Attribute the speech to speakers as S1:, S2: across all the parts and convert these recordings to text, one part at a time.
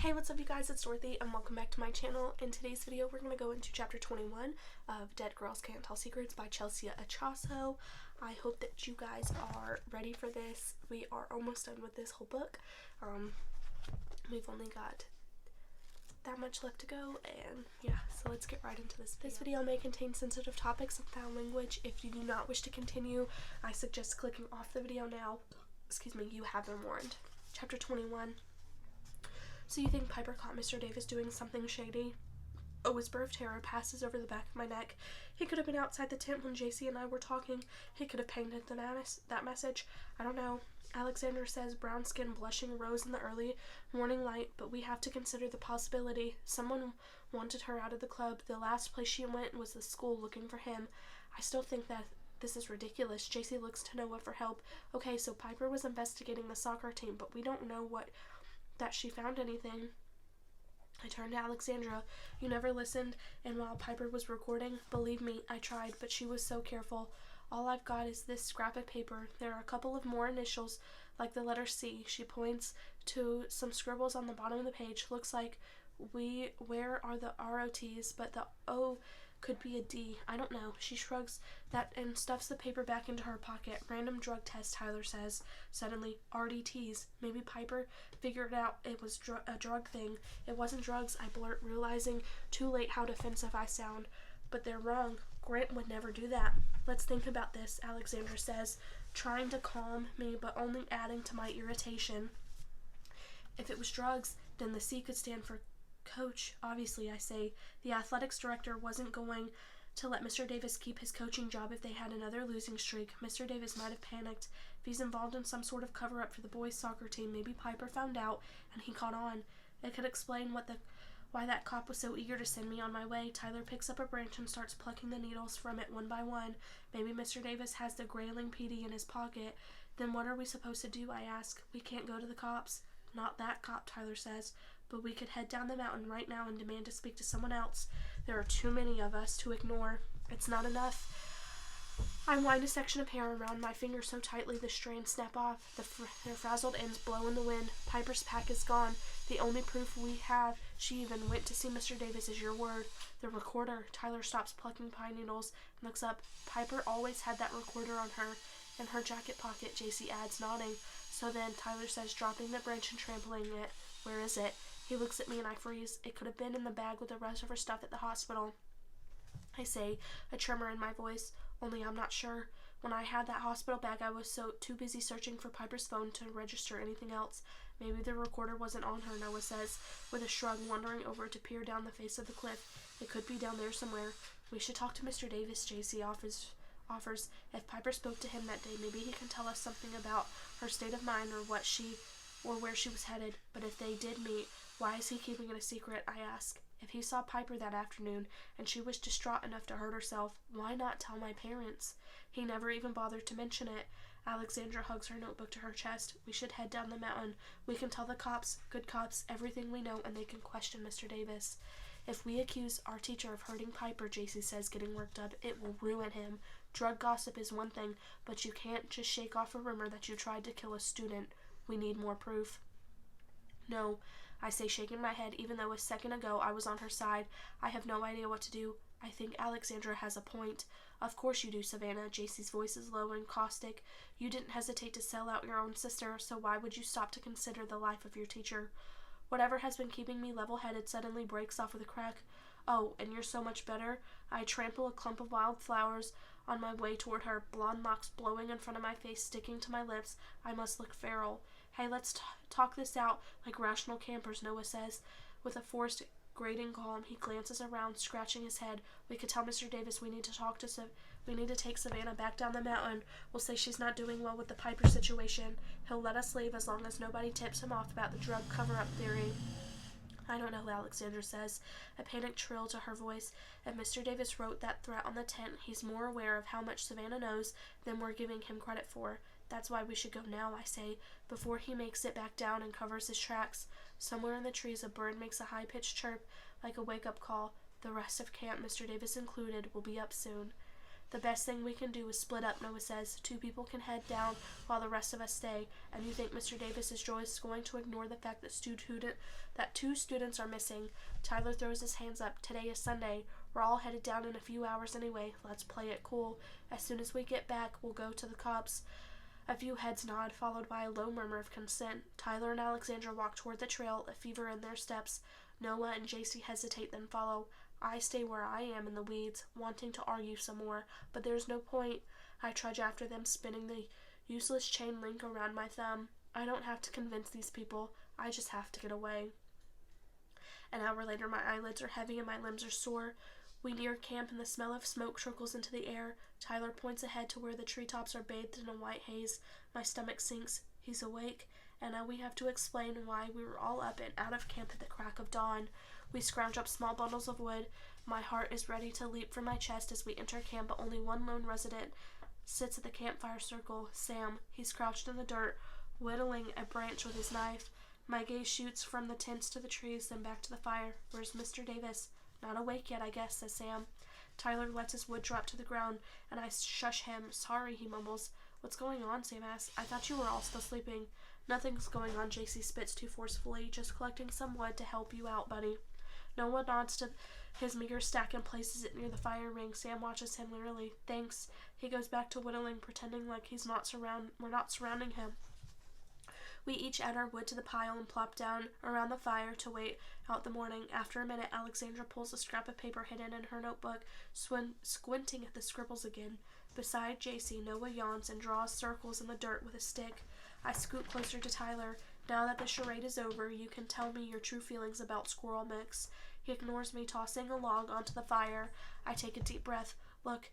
S1: Hey, what's up you guys, it's Dorothy and welcome back to my channel. In today's video we're going to go into chapter 21 of Dead Girls Can't Tell Secrets by Ch21. I hope that you guys are ready for this. We are almost done with this whole book. We've only got that much left to go, and yeah, so let's get right into this video. This video may contain sensitive topics and foul language. If you do not wish to continue, I suggest clicking off the video now. Excuse me, you have been warned. Chapter 21. So you think Piper caught Mr. Davis doing something shady? A whisper of terror passes over the back of my neck. He could have been outside the tent when JC and I were talking. He could have painted that message. I don't know. Alexander says, brown skin blushing rose in the early morning light, but we have to consider the possibility. Someone wanted her out of the club. The last place she went was the school looking for him. I still think that this is ridiculous. JC looks to Noah for help. Okay, so Piper was investigating the soccer team, but we don't know that she found anything. I turned to Alexandra. You never listened, and while Piper was recording, believe me, I tried, but she was so careful. All I've got is this scrap of paper. There are a couple of more initials, like the letter C. She points to some scribbles on the bottom of the page. Looks like where are the ROTs, but the O could be a D. I don't know. She shrugs that and stuffs the paper back into her pocket. Random drug test, Tyler says. Suddenly, RDTs. Maybe Piper figured out it was a drug thing. It wasn't drugs, I blurt, realizing too late how defensive I sound. But they're wrong. Grant would never do that. Let's think about this, Alexandra says, trying to calm me but only adding to my irritation. If it was drugs, then the C could stand for coach. Obviously, I say. The athletics director wasn't going to let Mr. Davis keep his coaching job if they had another losing streak. Mr. Davis might have panicked. If he's involved in some sort of cover-up for the boys' soccer team, maybe Piper found out and he caught on. It could explain why that cop was so eager to send me on my way. Tyler picks up a branch and starts plucking the needles from it one by one. Maybe Mr. Davis has the Grayling PD in his pocket. Then what are we supposed to do, I ask. We can't go to the cops. Not that cop, Tyler says. But we could head down the mountain right now and demand to speak to someone else. There are too many of us to ignore. It's not enough. I wind a section of hair around my finger so tightly the strands snap off. Their frazzled ends blow in the wind. Piper's pack is gone. The only proof we have she even went to see Mr. Davis is your word. The recorder. Tyler stops plucking pine needles and looks up. Piper always had that recorder on her in her jacket pocket, JC adds, nodding. So then, Tyler says, dropping the branch and trampling it. Where is it? He looks at me and I freeze. It could have been in the bag with the rest of her stuff at the hospital. I say, a tremor in my voice, only I'm not sure. When I had that hospital bag, I was too busy searching for Piper's phone to register anything else. Maybe the recorder wasn't on her, Noah says, with a shrug, wandering over to peer down the face of the cliff. It could be down there somewhere. We should talk to Mr. Davis, JC offers. If Piper spoke to him that day, maybe he can tell us something about her state of mind or where she was headed. But if they did meet, why is he keeping it a secret, I ask. If he saw Piper that afternoon and she was distraught enough to hurt herself, why not tell my parents? He never even bothered to mention it. Alexandra hugs her notebook to her chest. We should head down the mountain. We can tell the cops, good cops, everything we know, and they can question Mr. Davis. If we accuse our teacher of hurting Piper, JC says, getting worked up, it will ruin him. Drug gossip is one thing, but you can't just shake off a rumor that you tried to kill a student. We need more proof. No, I say, shaking my head, even though a second ago I was on her side. I have no idea what to do. I think Alexandra has a point. Of course you do, Savannah. JC's voice is low and caustic. You didn't hesitate to sell out your own sister, so why would you stop to consider the life of your teacher? Whatever has been keeping me level-headed suddenly breaks off with a crack. Oh, and you're so much better? I trample a clump of wild flowers on my way toward her, blonde locks blowing in front of my face, sticking to my lips. I must look feral. Hey, let's talk this out like rational campers, Noah says. With a forced, grating calm, he glances around, scratching his head. We could tell Mr. Davis we need to take Savannah back down the mountain. We'll say she's not doing well with the Piper situation. He'll let us leave as long as nobody tips him off about the drug cover-up theory. I don't know, Alexandra says, a panic trill to her voice. If Mr. Davis wrote that threat on the tent, he's more aware of how much Savannah knows than we're giving him credit for. That's why we should go now, I say, before he makes it back down and covers his tracks. Somewhere in the trees, a bird makes a high-pitched chirp, like a wake-up call. The rest of camp, Mr. Davis included, will be up soon. The best thing we can do is split up, Noah says. 2 people can head down while the rest of us stay. And you think Mr. Davis is going to ignore the fact that 2 students are missing? Tyler throws his hands up. Today is Sunday. We're all headed down in a few hours anyway. Let's play it cool. As soon as we get back, we'll go to the cops. A few heads nod, followed by a low murmur of consent. Tyler and Alexandra walk toward the trail, a fever in their steps. Noah and JC hesitate, then follow. I stay where I am in the weeds, wanting to argue some more, but there's no point. I trudge after them, spinning the useless chain link around my thumb. I don't have to convince these people. I just have to get away. An hour later, my eyelids are heavy and my limbs are sore. We near camp and the smell of smoke trickles into the air. Tyler points ahead to where the treetops are bathed in a white haze. My stomach sinks. He's awake, and now we have to explain why we were all up and out of camp at the crack of dawn. We scrounge up small bundles of wood. My heart is ready to leap from my chest as we enter camp, but only one lone resident sits at the campfire circle, Sam. He's crouched in the dirt, whittling a branch with his knife. My gaze shoots from the tents to the trees, then back to the fire. Where's Mr. Davis? Not awake yet, I guess, says Sam. Tyler lets his wood drop to the ground, and I shush him. Sorry, he mumbles. What's going on, Sam asks. I thought you were all still sleeping. Nothing's going on, JC spits too forcefully. Just collecting some wood to help you out, buddy. Noah nods to his meager stack and places it near the fire ring. Sam watches him wearily. Thanks. He goes back to whittling, pretending like we're not surrounding him. We each add our wood to the pile and plop down around the fire to wait out the morning. After a minute, Alexandra pulls a scrap of paper hidden in her notebook, squinting at the scribbles again. Beside JC, Noah yawns and draws circles in the dirt with a stick. I scoot closer to Tyler. Now that the charade is over, you can tell me your true feelings about Squirrel Mix. He ignores me, tossing a log onto the fire. I take a deep breath. Look,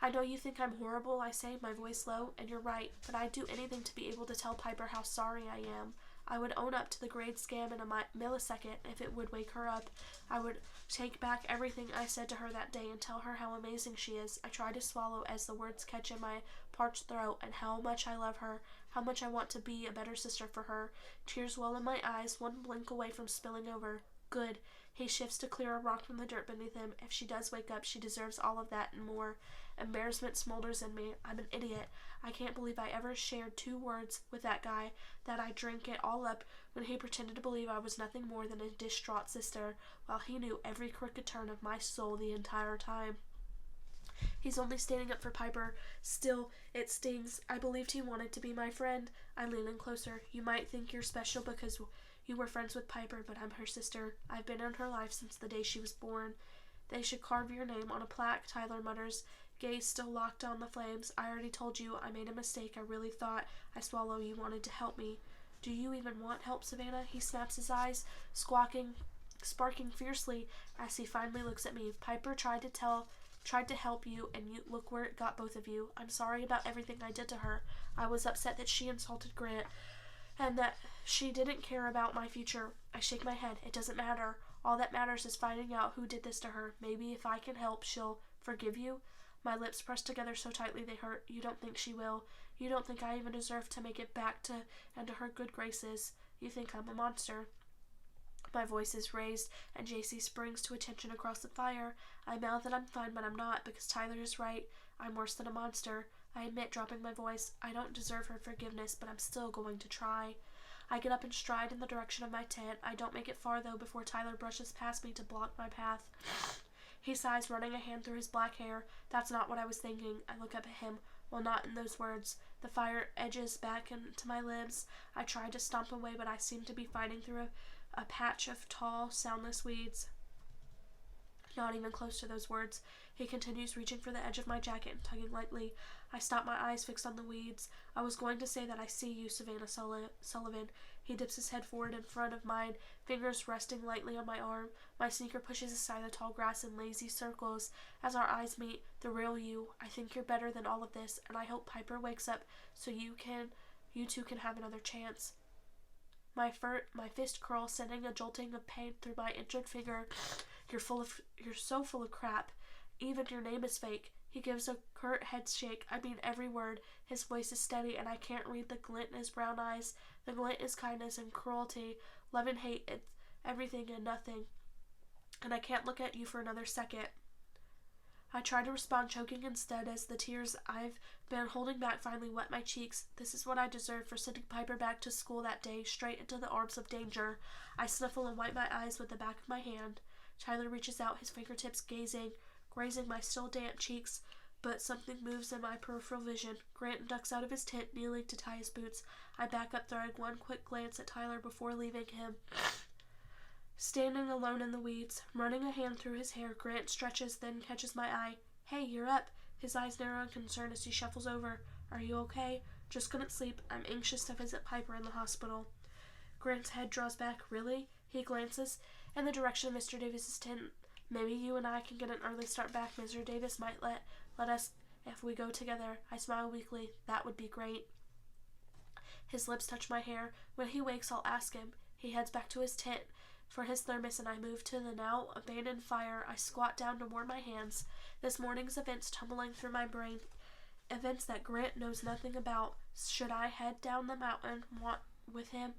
S1: I know you think I'm horrible, I say, my voice low, and you're right, but I'd do anything to be able to tell Piper how sorry I am. I would own up to the grade scam in a millisecond if it would wake her up. I would take back everything I said to her that day and tell her how amazing she is. I try to swallow as the words catch in my parched throat, and how much I love her, how much I want to be a better sister for her. Tears well in my eyes, one blink away from spilling over. Good. He shifts to clear a rock from the dirt beneath him. If she does wake up, she deserves all of that and more. Embarrassment smolders in me. I'm an idiot. I can't believe I ever shared 2 words with that guy, that I drank it all up when he pretended to believe I was nothing more than a distraught sister, while he knew every crooked turn of my soul the entire time. He's only standing up for Piper. Still, it stings. I believed he wanted to be my friend. I lean in closer. You might think you're special because you were friends with Piper, but I'm her sister. I've been in her life since the day she was born. They should carve your name on a plaque, Tyler mutters, gaze still locked on the flames. I already told you I made a mistake. I really thought, I swallow, you wanted to help me. Do you even want help, Savannah? He snaps his eyes, sparking fiercely as he finally looks at me. Piper tried to help you, and you look where it got both of you. I'm sorry about everything I did to her. I was upset that she insulted Grant, and that she didn't care about my future. I shake my head. It doesn't matter. All that matters is finding out who did this to her. Maybe if I can help, she'll forgive you. My lips press together so tightly they hurt. You don't think she will. You don't think I even deserve to make it back into her good graces. You think I'm a monster. My voice is raised, and JC springs to attention across the fire. I mouth that I'm fine, but I'm not, because Tyler is right. I'm worse than a monster. I admit, dropping my voice. I don't deserve her forgiveness, but I'm still going to try. I get up and stride in the direction of my tent. I don't make it far, though, before Tyler brushes past me to block my path. He sighs, running a hand through his black hair. That's not what I was thinking. I look up at him. Well, not in those words. The fire edges back into my limbs. I try to stomp away, but I seem to be fighting through a patch of tall, soundless weeds. Not even close to those words. He continues, reaching for the edge of my jacket and tugging lightly. I stop, my eyes fixed on the weeds. I was going to say that I see you, Savannah Sullivan. He dips his head forward in front of mine, fingers resting lightly on my arm. My sneaker pushes aside the tall grass in lazy circles. As our eyes meet, the real you. I think you're better than all of this, and I hope Piper wakes up so you two can have another chance. My fist curls, sending a jolting of pain through my injured finger. You're so full of crap. Even your name is fake. He gives a curt head shake. I mean every word. His voice is steady, and I can't read the glint in his brown eyes. The glint is kindness and cruelty, love and hate. It's everything and nothing. And I can't look at you for another second. I try to respond, choking instead, as the tears I've been holding back finally wet my cheeks. This is what I deserve for sending Piper back to school that day, straight into the arms of danger. I sniffle and wipe my eyes with the back of my hand. Tyler reaches out, his fingertips grazing my still damp cheeks, but something moves in my peripheral vision. Grant ducks out of his tent, kneeling to tie his boots. I back up, throwing one quick glance at Tyler before leaving him. Standing alone in the weeds, running a hand through his hair, Grant stretches, then catches my eye. Hey, you're up. His eyes narrow in concern as he shuffles over. Are you okay? Just couldn't sleep. I'm anxious to visit Piper in the hospital. Grant's head draws back. Really? He glances in the direction of Mr. Davis's tent. Maybe you and I can get an early start back. Mr. Davis might let us if we go together. I smile weakly. That would be great. His lips touch my hair. When he wakes, I'll ask him. He heads back to his tent for his thermos, and I move to the now abandoned fire. I squat down to warm my hands. This morning's events tumbling through my brain, events that Grant knows nothing about. Should I head down the mountain with him?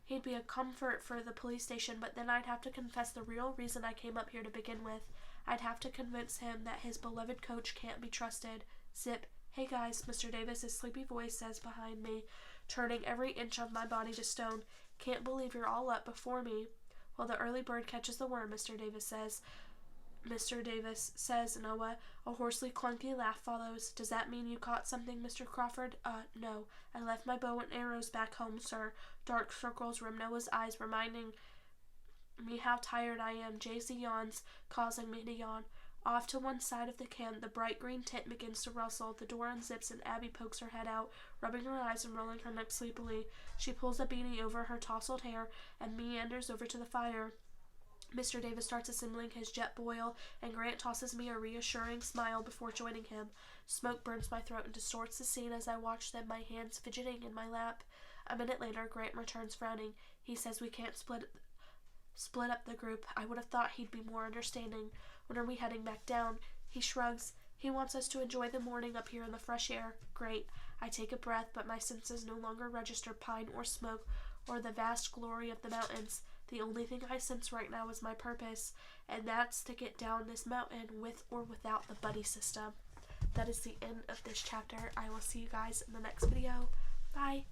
S1: He'd be a comfort for the police station, but then I'd have to confess the real reason I came up here to begin with. I'd have to convince him that his beloved coach can't be trusted. Zip. Hey guys, Mr. Davis's sleepy voice says behind me, turning every inch of my body to stone. Can't believe you're all up before me. Well, the early bird catches the worm, Mr. Davis says, Noah. A hoarsely clunky laugh follows. Does that mean you caught something, Mr. Crawford? No. I left my bow and arrows back home, sir. Dark circles rim Noah's eyes, reminding me how tired I am. Jacy yawns, causing me to yawn. Off to one side of the camp, the bright green tent begins to rustle. The door unzips and Abby pokes her head out, rubbing her eyes and rolling her neck sleepily. She pulls a beanie over her tousled hair and meanders over to the fire. Mr. Davis starts assembling his jet boil, and Grant tosses me a reassuring smile before joining him. Smoke burns my throat and distorts the scene as I watch them, my hands fidgeting in my lap. A minute later, Grant returns frowning. He says we can't split up the group. I would have thought he'd be more understanding. When are we heading back down? He shrugs. He wants us to enjoy the morning up here in the fresh air. Great. I take a breath, but my senses no longer register pine or smoke or the vast glory of the mountains. The only thing I sense right now is my purpose, and that's to get down this mountain with or without the buddy system. That is the end of this chapter. I will see you guys in the next video. Bye.